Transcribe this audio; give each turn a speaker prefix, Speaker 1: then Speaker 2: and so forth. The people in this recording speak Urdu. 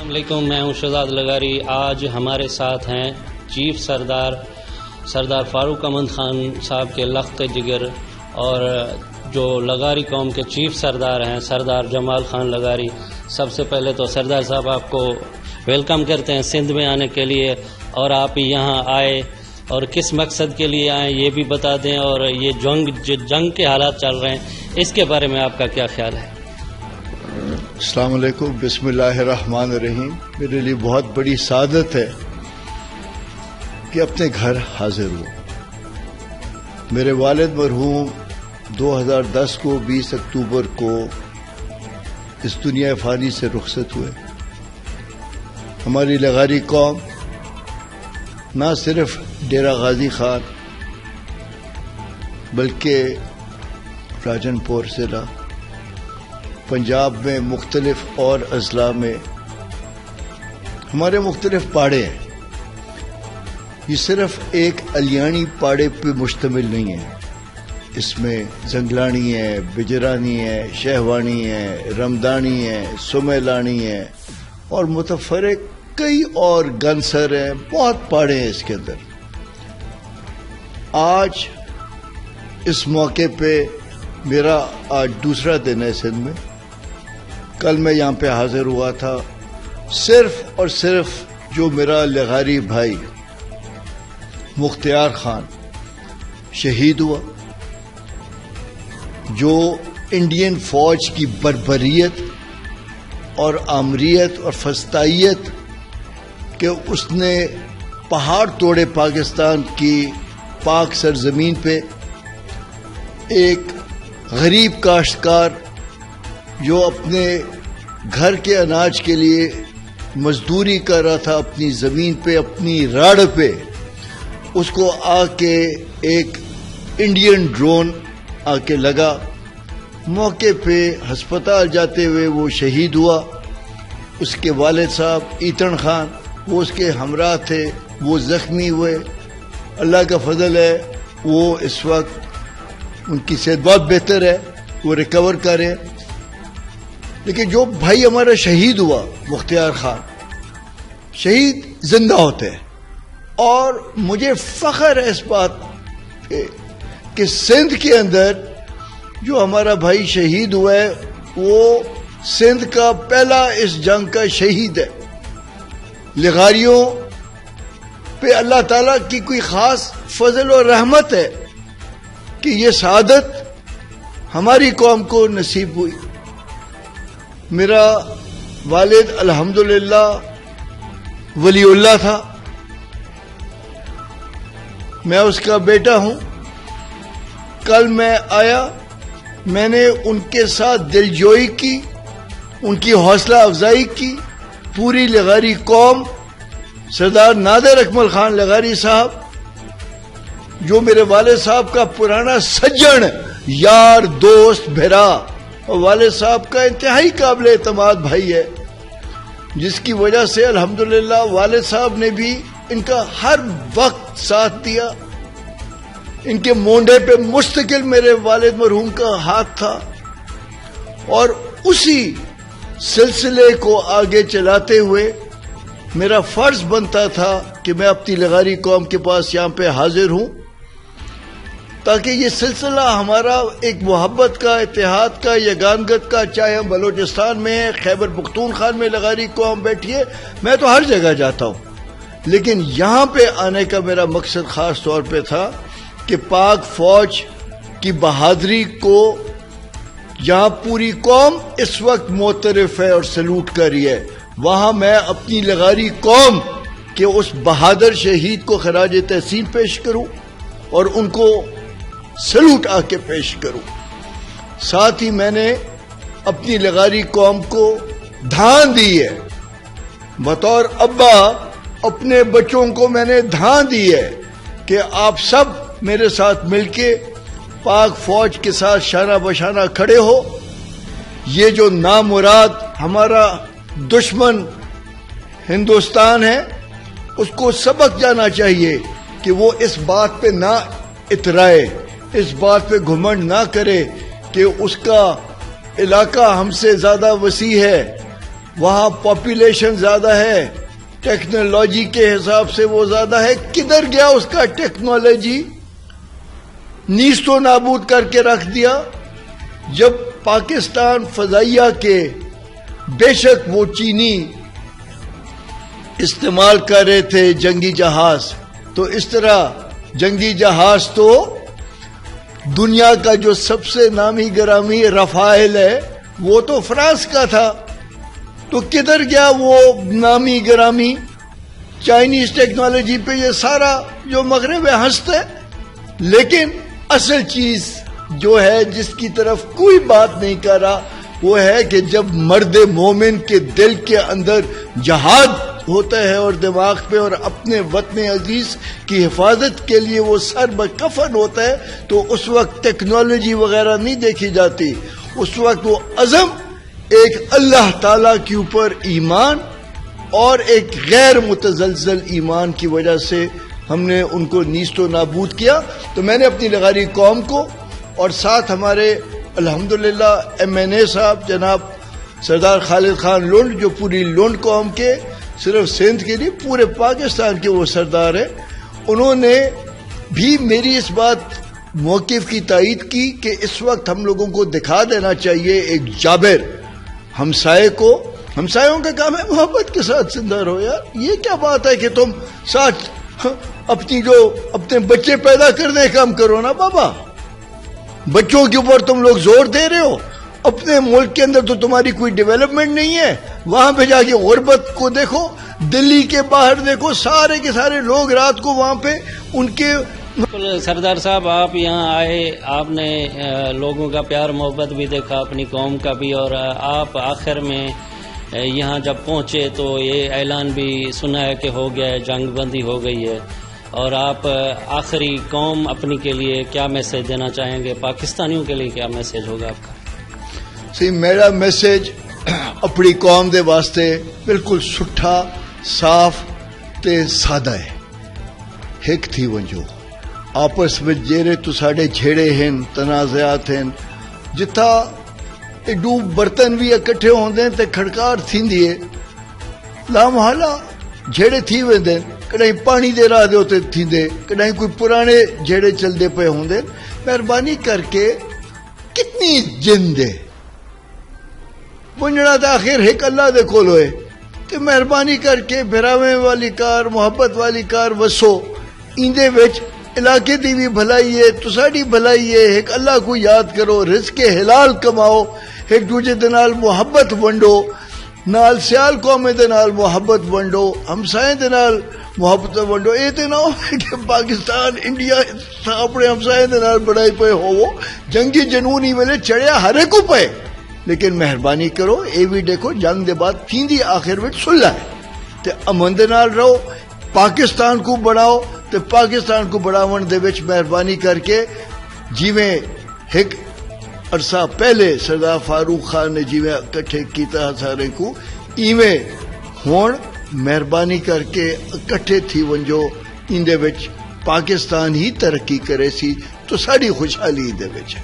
Speaker 1: السلام علیکم، میں ہوں شہزاد لغاری۔ آج ہمارے ساتھ ہیں چیف سردار فاروق احمد خان صاحب کے لخت جگر، اور جو لغاری قوم کے چیف سردار ہیں سردار جمال خان لغاری۔ سب سے پہلے تو سردار صاحب آپ کو ویلکم کرتے ہیں سندھ میں آنے کے لیے، اور آپ یہاں آئے اور کس مقصد کے لیے آئے یہ بھی بتا دیں، اور یہ جنگ کے حالات چل رہے ہیں اس کے بارے میں آپ کا کیا خیال ہے؟
Speaker 2: السلام علیکم، بسم اللہ الرحمن الرحیم۔ میرے لیے بہت بڑی سعادت ہے کہ اپنے گھر حاضر ہوں۔ میرے والد مرحوم 2010 کو 20 اکتوبر کو اس دنیا فانی سے رخصت ہوئے۔ ہماری لغاری قوم نہ صرف ڈیرہ غازی خان بلکہ راجن پور ضلع پنجاب میں مختلف اور اضلاع میں ہمارے مختلف پاڑے ہیں۔ یہ صرف ایک الیانی پاڑے پہ مشتمل نہیں ہے، اس میں زنگلانی ہے، بجرانی ہے، شہوانی ہے، رمدانی ہے، سمیلانی ہے اور متفرق کئی اور گنسر ہیں، بہت پاڑے ہیں اس کے اندر۔ آج اس موقع پہ میرا آج دوسرا دن ہے سندھ میں۔ کل میں یہاں پہ حاضر ہوا تھا صرف اور صرف جو میرا لغاری بھائی مختار خان شہید ہوا، جو انڈین فوج کی بربریت اور آمریت اور فسطائیت کہ اس نے پہاڑ توڑے پاکستان کی پاک سرزمین پہ، ایک غریب کاشتکار جو اپنے گھر کے اناج کے لیے مزدوری کر رہا تھا اپنی زمین پہ، اپنی راڑ پہ، اس کو آ کے ایک انڈین ڈرون آ کے لگا۔ موقع پہ ہسپتال جاتے ہوئے وہ شہید ہوا۔ اس کے والد صاحب ایتن خان وہ اس کے ہمراہ تھے، وہ زخمی ہوئے۔ اللہ کا فضل ہے وہ اس وقت ان کی صحت بہت بہتر ہے، وہ ریکور کریں۔ لیکن جو بھائی ہمارا شہید ہوا مختار خان، شہید زندہ ہوتے ہیں، اور مجھے فخر ہے اس بات پہ کہ سندھ کے اندر جو ہمارا بھائی شہید ہوا ہے وہ سندھ کا پہلا اس جنگ کا شہید ہے۔ لغاریوں پہ اللہ تعالیٰ کی کوئی خاص فضل و رحمت ہے کہ یہ سعادت ہماری قوم کو نصیب ہوئی۔ میرا والد الحمدللہ ولی اللہ تھا، میں اس کا بیٹا ہوں۔ کل میں آیا، میں نے ان کے ساتھ دل جوئی کی، ان کی حوصلہ افزائی کی۔ پوری لغاری قوم، سردار نادر اکمل خان لغاری صاحب جو میرے والد صاحب کا پرانا سجن، یار، دوست، بھرا، اور والد صاحب کا انتہائی قابل اعتماد بھائی ہے، جس کی وجہ سے الحمدللہ والد صاحب نے بھی ان کا ہر وقت ساتھ دیا۔ ان کے مونڈے پہ مستقل میرے والد مرحوم کا ہاتھ تھا، اور اسی سلسلے کو آگے چلاتے ہوئے میرا فرض بنتا تھا کہ میں اپنی لغاری قوم کے پاس یہاں پہ حاضر ہوں، تاکہ یہ سلسلہ ہمارا ایک محبت کا، اتحاد کا، یگانگت کا، چاہے ہم بلوچستان میں ہیں، خیبر پختونخوا میں لغاری قوم بیٹھی ہے، میں تو ہر جگہ جاتا ہوں، لیکن یہاں پہ آنے کا میرا مقصد خاص طور پہ تھا کہ پاک فوج کی بہادری کو جہاں پوری قوم اس وقت معترف ہے اور سلوٹ کر رہی ہے، وہاں میں اپنی لغاری قوم کے اس بہادر شہید کو خراج تحسین پیش کروں اور ان کو سلوٹ آ کے پیش کروں۔ ساتھ ہی میں نے اپنی لغاری قوم کو دھان دی ہے، بطور ابا اپنے بچوں کو میں نے دھان دی ہے کہ آپ سب میرے ساتھ مل کے پاک فوج کے ساتھ شانہ بشانہ کھڑے ہو۔ یہ جو نامراد ہمارا دشمن ہندوستان ہے، اس کو سبق جانا چاہیے کہ وہ اس بات پہ نہ اترائے، اس بات پہ گھمنڈ نہ کرے کہ اس کا علاقہ ہم سے زیادہ وسیع ہے، وہاں پاپولیشن زیادہ ہے, ٹیکنالوجی کے حساب سے وہ زیادہ ہے. کدھر گیا اس کا ٹیکنالوجی؟ نیست و نابود کر کے رکھ دیا. جب پاکستان فضائیہ کے بے شک وہ چینی استعمال کر رہے تھے جنگی جہاز, تو اس طرح جنگی جہاز تو دنیا کا جو سب سے نامی گرامی رافائل ہے وہ تو فرانس کا تھا. تو کدھر گیا وہ نامی گرامی؟ چائنیز ٹیکنالوجی پہ یہ سارا جو مغرب ہے ہنستا ہے. لیکن اصل چیز جو ہے جس کی طرف کوئی بات نہیں کر رہا وہ ہے کہ جب مرد مومن کے دل کے اندر جہاد ہوتا ہے اور دماغ پہ اور اپنے وطن عزیز کی حفاظت کے لیے وہ سر بکفن ہوتا ہے تو اس وقت ٹیکنالوجی وغیرہ نہیں دیکھی جاتی. اس وقت وہ عزم ایک اللہ تعالی کے اوپر ایمان اور ایک غیر متزلزل ایمان کی وجہ سے ہم نے ان کو نیست و نابود کیا. تو میں نے اپنی لغاری قوم کو اور ساتھ ہمارے الحمدللہ MNA صاحب جناب سردار خالد خان لنڈ جو پوری لنڈ قوم کے صرف سندھ کے نہیں پورے پاکستان کے وہ سردار ہیں, انہوں نے بھی میری اس بات موقف کی تائید کی کہ اس وقت ہم لوگوں کو دکھا دینا چاہیے ایک جابر ہمسائے کو. ہمسایوں کا کام ہے محبت کے ساتھ زندہ رہو. یار یہ کیا بات ہے کہ تم ساتھ اپنے بچے پیدا کرنے کا کام کرو نا بابا. بچوں کے اوپر تم لوگ زور دے رہے ہو. اپنے ملک کے اندر تو تمہاری کوئی ڈیولپمنٹ نہیں ہے, وہاں پہ جا کے غربت کو دیکھو. دلی کے باہر دیکھو, سارے کے سارے لوگ رات کو وہاں پہ ان کے.
Speaker 1: سردار صاحب آپ یہاں آئے, آپ نے لوگوں کا پیار محبت بھی دیکھا, اپنی قوم کا بھی, اور آپ آخر میں یہاں جب پہنچے تو یہ اعلان بھی سنا ہے کہ ہو گیا ہے, جنگ بندی ہو گئی ہے, اور آپ آخری قوم اپنی کے لیے کیا میسج دینا چاہیں گے؟ پاکستانیوں کے لیے کیا میسج ہوگا آپ کا؟
Speaker 2: میرا میسج اپنی قوم دے واسطے بالکل سٹھا صاف تے سادہ ہے. ایک تھی ونجو آپس میں جیرے تو ساڑے جھیڑے ہیں, تنازعات ہیں, جتھا ایڈو برتن بھی اکٹھے ہوندے تے کھڑکار تھیندی ہے, لامحالہ جھیڑے تھی ویندے, کہیں پانی دے راہ دے ہوتے تھیندے, کہیں کوئی پرانے جھیڑے چل دے پہ ہوندے. مہربانی کر کے کتنی جن دے ونجنا تا آخر ایک اللہ دے کول ہوئے, کہ مہربانی کر کے بھراویں والی کار محبت والی کار وسو. ایندے وچ علاقے دی بھی بھلائی ہے, تساڈی بھلائی ہے. ایک اللہ کو یاد کرو, رزق حلال کماؤ, ایک دوجے دے نال محبت ونڈو, نال سیال قومے دے نال محبت ونڈو, ہمسائیں دے نال محبت ونڈو. اے تے نہ ہو کہ پاکستان انڈیا اپنے ہمسائیں دے نال بڑائی پے ہوو. جنگی جنون ہی ویلے چڑھیا ہر ایک کو پے, لیکن مہربانی کرو اے بھی دیکھو جنگ دے بعد تھیندی آخر وچ صلح ہے تے امن دے نال رہو. پاکستان کو بڑھاؤ تے پاکستان کو بڑھاون دے وچ مہربانی کر کے جیویں ایک عرصہ پہلے سردار فاروق خان نے جیویں اکٹھے کیتا سارے کو, ایویں ہون مہربانی کر کے اکٹھے تھی ونجو. ایندے وچ پاکستان ہی ترقی کرے سی تو ساری خوشحالی دے وچ ہے.